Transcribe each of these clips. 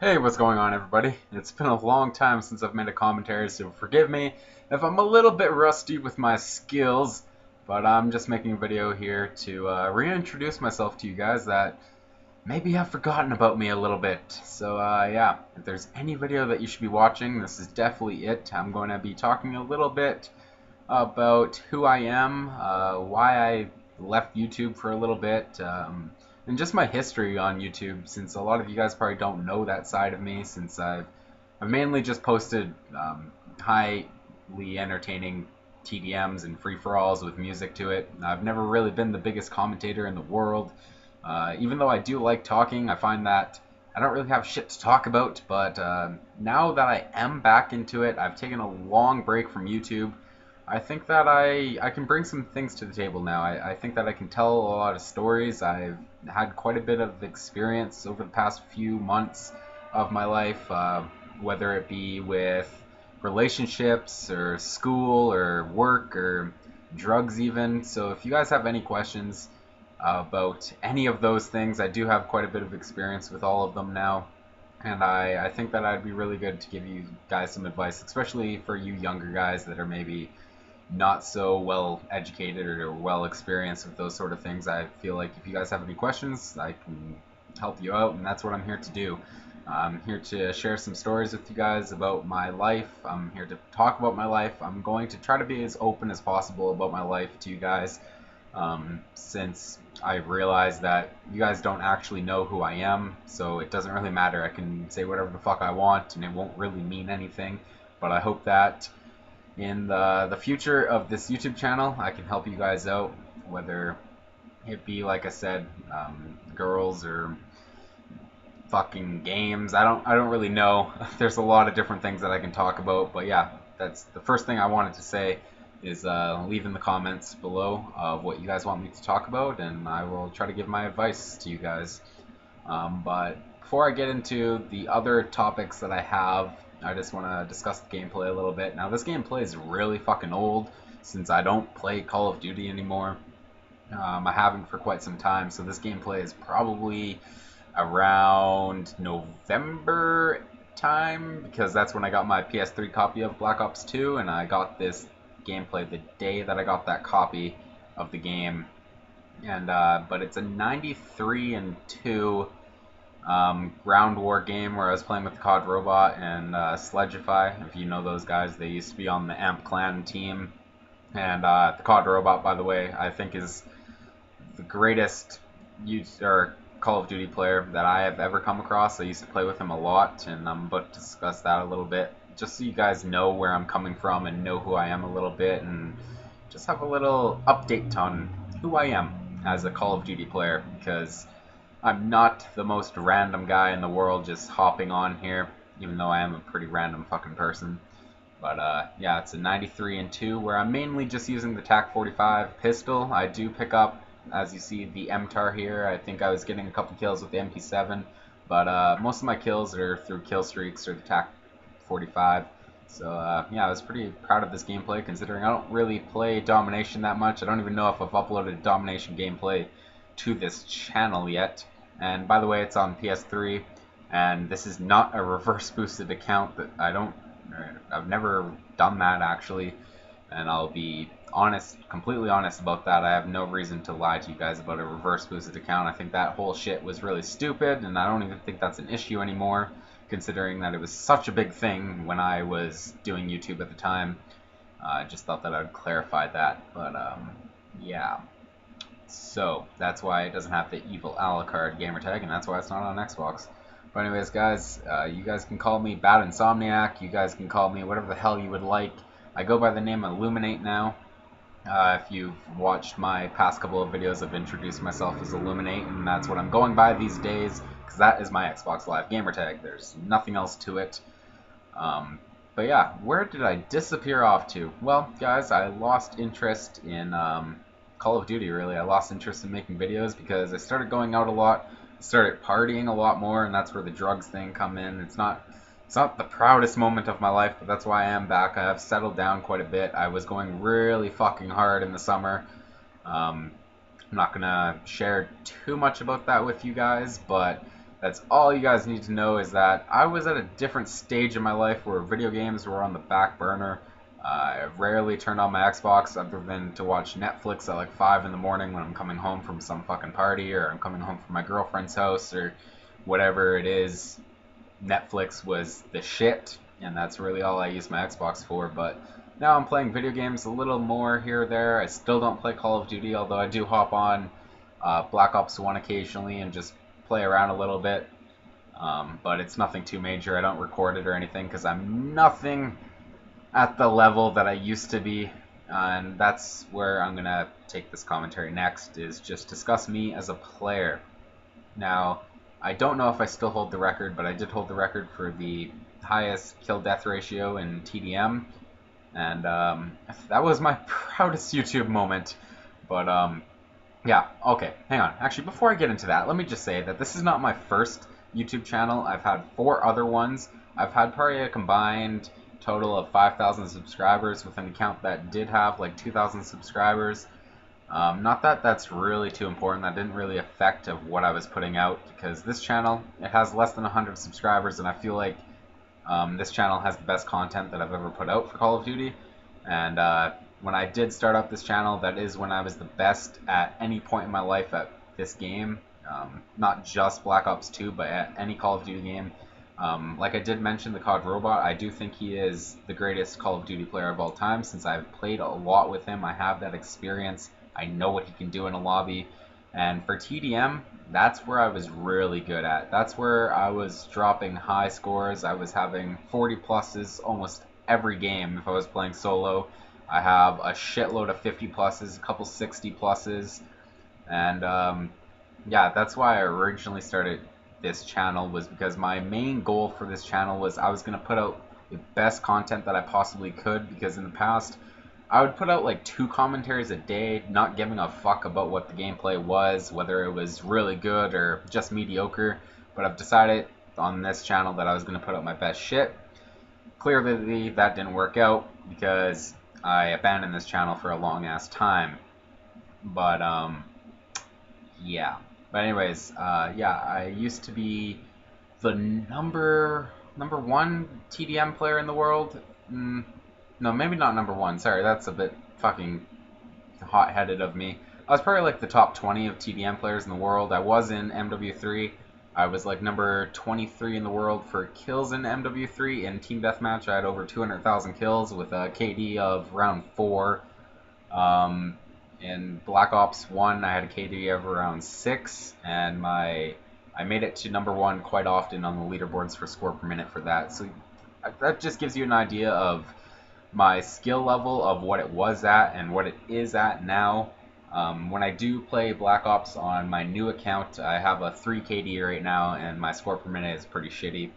Hey, what's going on, everybody? It's been a long time since I've made a commentary, so forgive me if I'm a little bit rusty with my skills, but I'm just making a video here to reintroduce myself to you guys that maybe have forgotten about me a little bit. So, yeah, if there's any video that you should be watching, this is definitely it. I'm going to be talking a little bit about who I am, why I left YouTube for a little bit, and just my history on YouTube, since a lot of you guys probably don't know that side of me, since I've mainly just posted highly entertaining TDMs and free-for-alls with music to it. I've never really been the biggest commentator in the world. Even though I do like talking, I find that I don't really have shit to talk about, but now that I am back into it, I've taken a long break from YouTube. I think that I can bring some things to the table now. I think that I can tell a lot of stories. I've had quite a bit of experience over the past few months of my life, whether it be with relationships or school or work or drugs even. So if you guys have any questions about any of those things, I do have quite a bit of experience with all of them now. And I think that I'd be really good to give you guys some advice, especially for you younger guys that are maybe not so well educated or well experienced with those sort of things. I feel like if you guys have any questions, I can help you out, and that's what I'm here to do. I'm here to share some stories with you guys about my life. I'm here to talk about my life. I'm going to try to be as open as possible about my life to you guys, since I realize that you guys don't actually know who I am, so it doesn't really matter. I can say whatever the fuck I want, and it won't really mean anything. But I hope that in the future of this YouTube channel, I can help you guys out, whether it be, like I said, girls or fucking games. I don't really know. There's a lot of different things that I can talk about, but yeah, that's the first thing I wanted to say is leave in the comments below of what you guys want me to talk about, and I will try to give my advice to you guys. But before I get into the other topics that I have, I just want to discuss the gameplay a little bit. Now, this gameplay is really fucking old since I don't play Call of Duty anymore. I haven't for quite some time, so this gameplay is probably around November time, because that's when I got my PS3 copy of Black Ops 2, and I got this gameplay the day that I got that copy of the game. And but it's a 93-2 ground war game where I was playing with the COD Robot and Sledgeify. If you know those guys, they used to be on the Amp Clan team. And the COD Robot, by the way, I think is the greatest Call of Duty player that I have ever come across. I used to play with him a lot, and I'm about to discuss that a little bit, just so you guys know where I'm coming from and know who I am a little bit, and just have a little update on who I am as a Call of Duty player, because I'm not the most random guy in the world just hopping on here, even though I am a pretty random fucking person. But yeah, it's a 93-2 where I'm mainly just using the TAC-45 pistol. I do pick up, as you see, the MTAR here. I think I was getting a couple kills with the MP7, but most of my kills are through kill streaks or the TAC-45. So yeah, I was pretty proud of this gameplay, considering I don't really play Domination that much. I don't even know if I've uploaded Domination gameplay to this channel yet. And by the way, it's on PS3, and this is not a reverse boosted account. That I've never done that actually, and I'll be honest, completely honest about that. I have no reason to lie to you guys about a reverse boosted account. I think that whole shit was really stupid, and I don't even think that's an issue anymore, considering that it was such a big thing when I was doing YouTube at the time. I just thought that I'd clarify that, but yeah. So that's why it doesn't have the evil Alucard gamertag, and that's why it's not on Xbox. But anyways, guys, you guys can call me Bad Insomniac. You guys can call me whatever the hell you would like. I go by the name iLLuminxte now. If you've watched my past couple of videos, I've introduced myself as iLLuminxte, and that's what I'm going by these days, because that is my Xbox Live gamertag. There's nothing else to it. But yeah, where did I disappear off to? Well, guys, I lost interest in Call of Duty, really. I lost interest in making videos because I started going out a lot, started partying a lot more, and that's where the drugs thing come in. It's not the proudest moment of my life, but that's why I am back. I have settled down quite a bit. I was going really fucking hard in the summer. I'm not gonna share too much about that with you guys, but That's all you guys need to know, is that I was at a different stage in my life where video games were on the back burner. I rarely turned on my Xbox other than to watch Netflix at like 5 in the morning when I'm coming home from some fucking party, or I'm coming home from my girlfriend's house, or whatever it is. Netflix was the shit, and that's really all I use my Xbox for. But now I'm playing video games a little more here or there. I still don't play Call of Duty, although I do hop on Black Ops 1 occasionally and just play around a little bit. But it's nothing too major. I don't record it or anything because I'm nothing at the level that I used to be. And that's where I'm going to take this commentary next, is just discuss me as a player. Now, I don't know if I still hold the record, but I did hold the record for the highest kill-death ratio in TDM. And that was my proudest YouTube moment. But yeah, okay, hang on. Actually, before I get into that, let me just say that this is not my first YouTube channel. I've had 4 other ones. I've had probably a combined total of 5,000 subscribers with an account that did have like 2,000 subscribers. Not that that's really too important. That didn't really affect of what I was putting out, because this channel, it has less than 100 subscribers, and I feel like this channel has the best content that I've ever put out for Call of Duty. And when I did start up this channel, that is when I was the best at any point in my life at this game. Not just Black Ops 2, but at any Call of Duty game. Like I did mention the COD Robot, I do think he is the greatest Call of Duty player of all time, since I've played a lot with him. I have that experience. I know what he can do in a lobby. And for TDM, that's where I was really good at. That's where I was dropping high scores. I was having 40 pluses almost every game if I was playing solo. I have a shitload of 50 pluses, a couple 60 pluses. And yeah, that's why I originally started this channel, was because my main goal for this channel was I was going to put out the best content that I possibly could, because in the past I would put out like 2 commentaries a day, not giving a fuck about what the gameplay was, whether it was really good or just mediocre. But I've decided on this channel that I was going to put out my best shit. Clearly that didn't work out, because I abandoned this channel for a long ass time. But yeah. But anyways, yeah, I used to be the number 1 TDM player in the world. No, maybe not number 1. Sorry, that's a bit fucking hot-headed of me. I was probably like the top 20 of TDM players in the world. I was in MW3. I was like number 23 in the world for kills in MW3. In Team Deathmatch, I had over 200,000 kills with a KD of around 4. In Black Ops 1, I had a KD of around 6, and I made it to number 1 quite often on the leaderboards for score per minute for that. So that just gives you an idea of my skill level, of what it was at and what it is at now. When I do play Black Ops on my new account, I have a 3 KD right now, and my score per minute is pretty shitty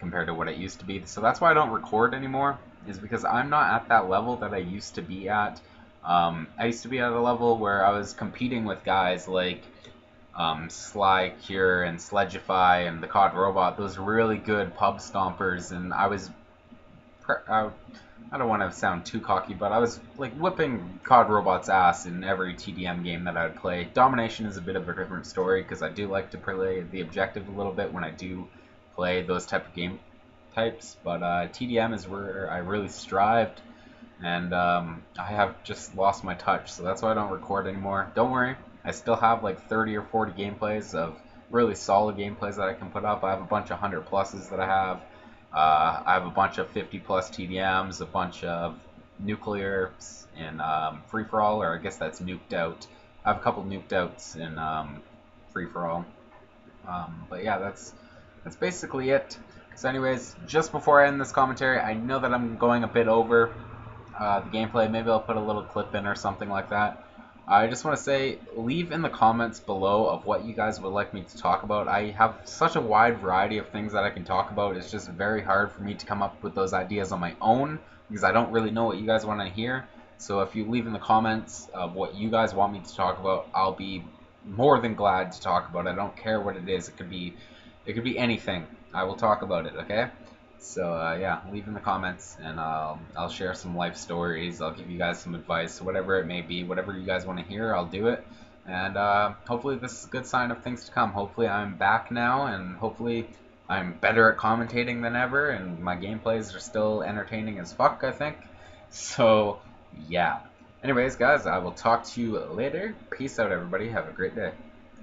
compared to what it used to be. So that's why I don't record anymore, is because I'm not at that level that I used to be at. I used to be at a level where I was competing with guys like Sly, Cure, and Sledgify, and the COD Robot, those really good pub stompers, and I don't want to sound too cocky, but I was like whipping COD Robot's ass in every TDM game that I would play. Domination is a bit of a different story, because I do like to play the objective a little bit when I do play those type of game types, but TDM is where I really strived, and I have just lost my touch, so that's why I don't record anymore. Don't worry, I still have like 30 or 40 gameplays of really solid gameplays that I can put up. I have a bunch of 100 pluses that I have. I have a bunch of 50 plus TDMs, a bunch of nuclears in free-for-all, or I guess that's nuked out. I have a couple nuked outs in free-for-all. But yeah, that's basically it. So anyways, just before I end this commentary, I know that I'm going a bit over the gameplay. Maybe I'll put a little clip in or something like that. I just want to say, leave in the comments below of what you guys would like me to talk about. I have such a wide variety of things that I can talk about. It's just very hard for me to come up with those ideas on my own, because I don't really know what you guys want to hear. So if you leave in the comments of what you guys want me to talk about, I'll be more than glad to talk about it. I don't care what it is. It could be anything. I will talk about it, okay? So yeah, leave in the comments, and I'll share some life stories. I'll give you guys some advice, whatever it may be, whatever you guys want to hear, I'll do it. And hopefully this is a good sign of things to come. Hopefully I'm back now, and hopefully I'm better at commentating than ever, and my gameplays are still entertaining as fuck, I think. So, yeah. Anyways, guys, I will talk to you later. Peace out, everybody. Have a great day.